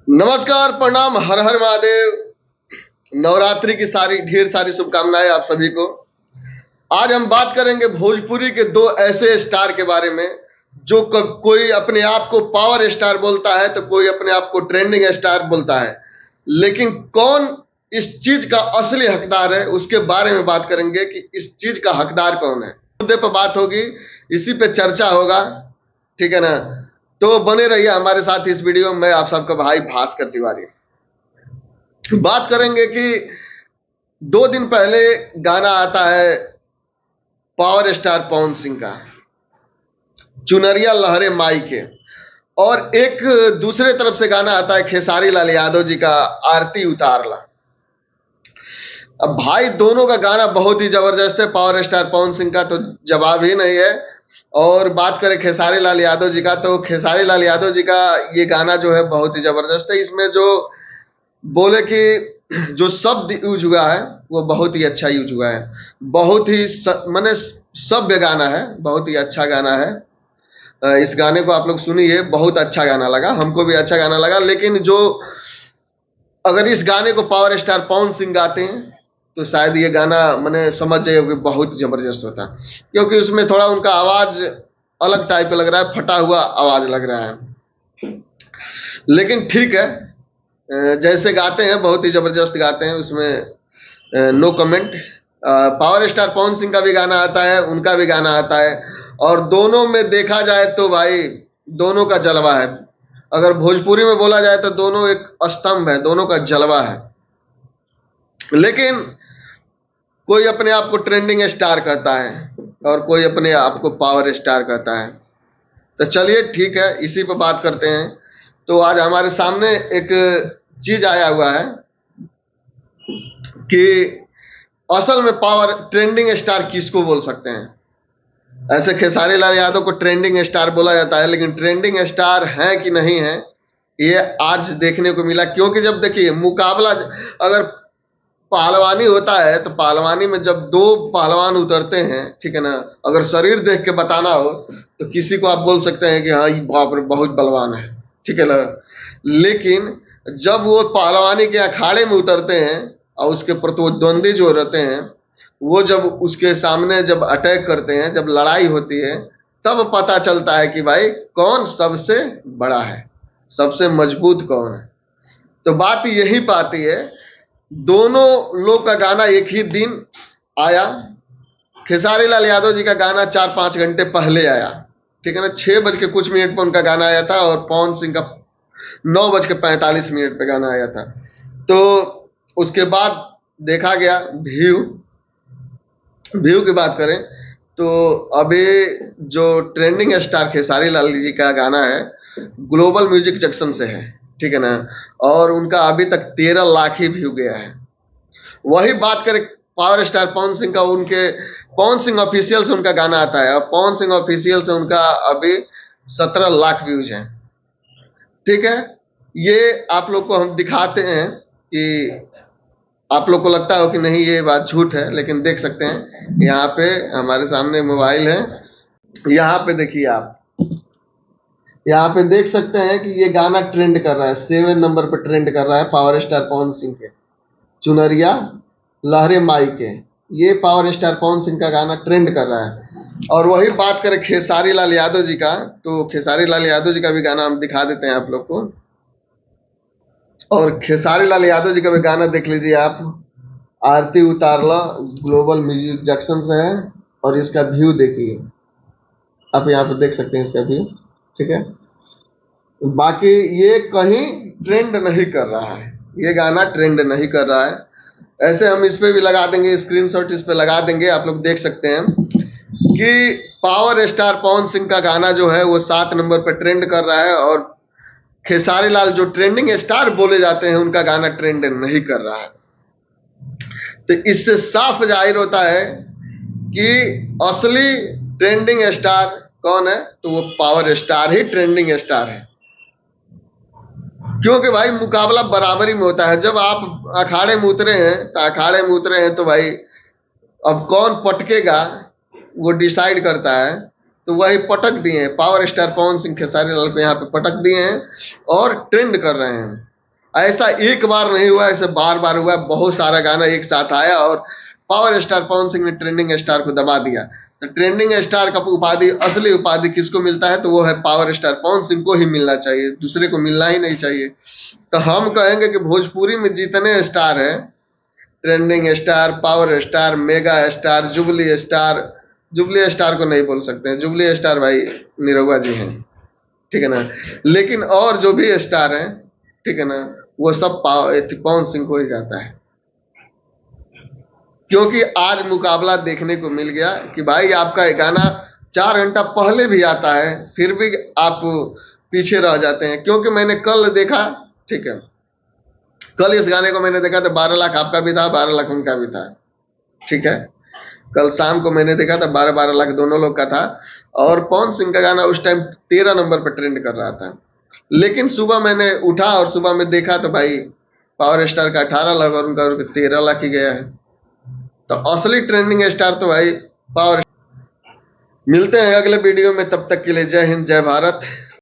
नमस्कार, प्रणाम, हर हर महादेव। नवरात्रि की ढेर सारी शुभकामनाएं आप सभी को। आज हम बात करेंगे भोजपुरी के दो ऐसे स्टार के बारे में जो कोई अपने आप को पावर स्टार बोलता है तो कोई अपने आप को ट्रेंडिंग स्टार बोलता है, लेकिन कौन इस चीज का असली हकदार है उसके बारे में बात करेंगे कि इस चीज का हकदार कौन है। मुद्दे पर बात होगी, इसी पे चर्चा होगा, ठीक है ना। तो बने रहिए हमारे साथ इस वीडियो में। आप सबका भाई भास्कर तिवारी। बात करेंगे कि 2 दिन पहले गाना आता है पावर स्टार पवन सिंह का, चुनरिया लहरे माई के, और एक दूसरे तरफ से गाना आता है खेसारी लाल यादव जी का, आरती उतारला। अब भाई दोनों का गाना बहुत ही जबरदस्त है। पावर स्टार पवन सिंह का तो जवाब ही नहीं है। और बात करें खेसारी लाल यादव जी का, तो खेसारी लाल यादव जी का ये गाना जो है बहुत ही जबरदस्त है। इसमें जो बोले कि जो शब्द यूज हुआ है वो बहुत ही अच्छा यूज हुआ है। बहुत ही माने सभ्य गाना है, बहुत ही अच्छा गाना है। इस गाने को आप लोग सुनिए, बहुत अच्छा गाना लगा, हमको भी अच्छा गाना लगा। लेकिन जो अगर इस गाने को पावर स्टार पवन सिंह गाते हैं तो शायद ये गाना मैंने समझ जाइए कि बहुत जबरदस्त होता, क्योंकि उसमें थोड़ा उनका आवाज अलग टाइप का लग रहा है, फटा हुआ आवाज लग रहा है। लेकिन ठीक है, जैसे गाते हैं बहुत ही जबरदस्त गाते हैं, उसमें no comment. Power star Pawan Singh का भी गाना आता है, उनका भी गाना आता है, और दोनों में देखा जाए तो भाई दोनों का जलवा है। अगर भोजपुरी में बोला जाए तो दोनों एक स्तंभ है, दोनों का जलवा है। लेकिन कोई अपने आप को ट्रेंडिंग स्टार कहता है और कोई अपने आप को पावर स्टार कहता है। तो चलिए ठीक है, इसी पर बात करते हैं। तो आज हमारे सामने एक चीज आया हुआ है कि असल में पावर ट्रेंडिंग स्टार किसको बोल सकते हैं। ऐसे खेसारी लाल यादव को ट्रेंडिंग स्टार बोला जाता है, लेकिन ट्रेंडिंग स्टार है कि नहीं है ये आज देखने को मिला। क्योंकि जब देखिए मुकाबला, अगर पहलवानी होता है तो पहलवानी में जब दो पहलवान उतरते हैं, ठीक है ना, अगर शरीर देख के बताना हो तो किसी को आप बोल सकते हैं कि हाँ ये बाप रे बहुत बलवान है, ठीक है ना। लेकिन जब वो पहलवानी के अखाड़े में उतरते हैं और उसके प्रतिद्वंदी जो रहते हैं वो जब उसके सामने जब अटैक करते हैं, जब लड़ाई होती है, तब पता चलता है कि भाई कौन सबसे बड़ा है, सबसे मजबूत कौन है। तो बात यही पाती है, दोनों लोग का गाना एक ही दिन आया। खेसारी लाल यादव जी का गाना 4-5 घंटे पहले आया, ठीक है ना, 6 बज के कुछ मिनट पर उनका गाना आया था, और पवन सिंह का 9:45 पे गाना आया था। तो उसके बाद देखा गया व्यू की बात करें तो अभी जो ट्रेंडिंग स्टार खेसारी लाल जी का गाना है ग्लोबल म्यूजिक जंक्शन से है, ठीक है ना, और उनका अभी तक 13 लाख ही व्यू गया है। वही बात करें पावर स्टार पवन सिंह का, उनके पवन सिंह ऑफिशियल से उनका गाना आता है, और पवन सिंह ऑफिशियल से उनका अभी 17 लाख व्यूज हैं, ठीक है। ये आप लोग को हम दिखाते हैं कि आप लोग को लगता हो कि नहीं ये बात झूठ है, लेकिन देख सकते हैं यहाँ पे हमारे सामने मोबाइल है, यहाँ पे देखिए आप, यहाँ पे देख सकते हैं कि ये गाना ट्रेंड कर रहा है, 7 नंबर पे ट्रेंड कर रहा है पावर स्टार पवन सिंह के, चुनरिया लहरे माई के। ये पावर स्टार पवन सिंह का गाना ट्रेंड कर रहा है। और वही बात करें खेसारी लाल यादव जी का, तो खेसारी लाल यादव जी का भी गाना हम दिखा देते हैं आप लोग को, और खेसारी लाल यादव जी का भी गाना देख लीजिए आप, आरती उतारला, ग्लोबल म्यूजिक जंक्शन से है, और इसका व्यू देखिए आप, यहाँ पे देख सकते हैं इसका व्यू, ठीक है। बाकी ये कहीं ट्रेंड नहीं कर रहा है, ये गाना ट्रेंड नहीं कर रहा है। ऐसे हम इस पे भी लगा देंगे, स्क्रीनशॉट इस पे लगा देंगे, आप लोग देख सकते हैं कि पावर स्टार पवन सिंह का गाना जो है वो 7 नंबर पे ट्रेंड कर रहा है, और खेसारी लाल जो ट्रेंडिंग स्टार बोले जाते हैं उनका गाना ट्रेंड नहीं कर रहा है। तो इससे साफ जाहिर होता है कि असली ट्रेंडिंग स्टार कौन है, तो वो पावर स्टार ही ट्रेंडिंग स्टार है। क्योंकि भाई मुकाबला बराबरी में होता है। जब आप अखाड़े में उतरे हैं तो अखाड़े में उतरे हैं तो भाई अब कौन पटकेगा वो डिसाइड करता है। तो वही पटक दिए हैं, पावर स्टार पवन सिंह खेसारी लाल को यहाँ पे पटक दिए हैं और ट्रेंड कर रहे हैं। ऐसा एक बार नहीं हुआ, ऐसे बार बार हुआ। बहुत सारा गाना एक साथ आया और पावर स्टार पवन सिंह ने ट्रेंडिंग स्टार को दबा दिया। तो ट्रेंडिंग स्टार का उपाधि, असली उपाधि किसको मिलता है? तो वो है पावर स्टार पवन सिंह को ही मिलना चाहिए, दूसरे को मिलना ही नहीं चाहिए। तो हम कहेंगे कि भोजपुरी में जितने स्टार हैं, trending star, power star, mega star, jubilee star को नहीं बोल सकते हैं, जुबली स्टार भाई निरहुआ जी हैं, ठीक है ना। लेकिन और जो भी स्टार हैं, ठीक है ना, वो सब पवन सिंह को ही जाता है। क्योंकि आज मुकाबला देखने को मिल गया कि भाई आपका गाना 4 घंटा पहले भी आता है, फिर भी आप पीछे रह जाते हैं। क्योंकि मैंने कल देखा, ठीक है, कल इस गाने को मैंने देखा तो 12 लाख आपका भी था, 12 लाख उनका भी था, ठीक है। कल शाम को मैंने देखा था 12-12 लाख दोनों लोग का था। और पवन सिंह का गाना उस टाइम 13 नंबर पर ट्रेंड कर रहा था। लेकिन सुबह मैंने उठा और सुबह में देखा तो भाई पावर स्टार का 18 लाख और उनका 13 लाख ही गया है। तो असली ट्रेंडिंग स्टार तो भाई पावर। मिलते हैं अगले वीडियो में, तब तक के लिए जय हिंद, जय भारत।